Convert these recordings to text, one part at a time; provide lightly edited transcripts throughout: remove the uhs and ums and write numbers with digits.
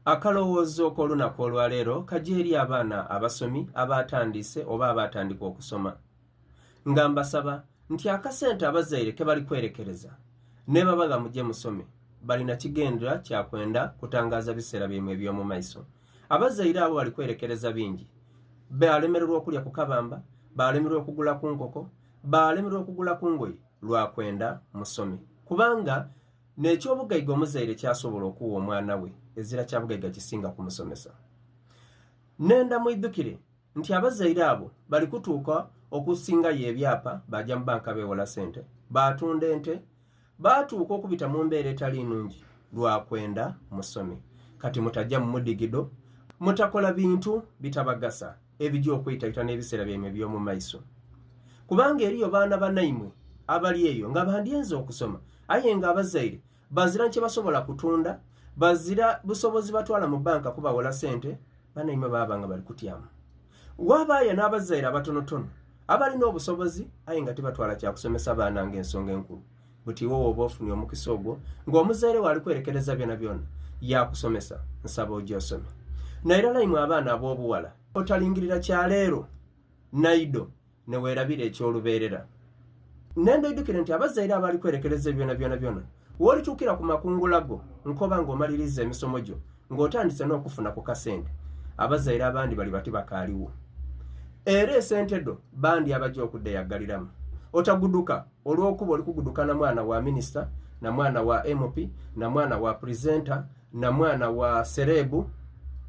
Akalowoozo k'olunaku olwaleero kajja eri abaana abasomi abatandise oba abatandika okusoma. Nga mbasaba nti akasente abazaire ke bali kwerekereza ne babaga mujje musome balina kigendera kyakwenda kutangaza biseera byemwe eby'omu maiso. Abazaire abo bali kwerekereza bingi. Balemererwa okulya ku kabamba, balemererwa okugula ku nkoko, balemererwa okugula ku ngoye lwakwenda musome. Kubanga n'ekyobugaiga omuzaire kyasobola okuwa omwana we ezira kyabugaiga kisinga kumusomesa. Nenda muidukire nti abazaire abo bali kutuuka okusingayo ebyapa bajja mu banka beewola sente, batunda ente, batuuka okubita mu mbeera etali nnungi lwakwenda musome. Kati mutajja mu mudigido, mutakola bintu bitabagasa ebijja okwetayita n'ebiseera byemwe eby'omu maiso. Kubanga eriyo baana bannaimwe abali eyo nga bandyenze okusoma aye nga abazaire bazira kye basobola kutunda, bazira busobozi batwala mu banka kubawola sente, bannaimwe baba nga bali kutyamu. Wabaayo n'abazaire abatonotono abalina obusobozi aye nga tebatwala kya kusomesa baana ng'ensonga enkulu. Buti wowe oba ofunye omukisa ogwo ng'omuzaire wali kwerekereza byonna byonna yakusomesa, nsaba ojja osome. Naye layimwe abaana ab'obuwala otalingirira kyaleero naido ne weerabira ekyolubeerera. Nenda oddukire nti abazaire abali kwerekereza byonna byonna w'olituukira ku makungula go nkoba ng'omaliriza emisomo gyo ng'otandise n'okufuna ku kasente, abazaire abandi bali bati bakaaliwo. Era esente do bandi abajja okuddeyaggaliramu. Otaguduka olw'okuba oli kuguduka na mwana wa minisita, na mwana wa MP, na mwana wa presenter, na mwana wa serebu.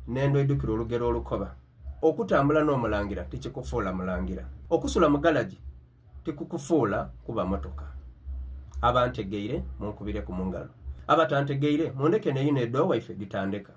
Nendo oddukira olugero olukoba. Okutambula n'omulangira tekikufuula mulangira. Okusula mu galagi tekukufuula kuba motoka. Abantegeire munkubire ku mungalo. Abatantegeire mundeke ne yino eddo waife ditandeka.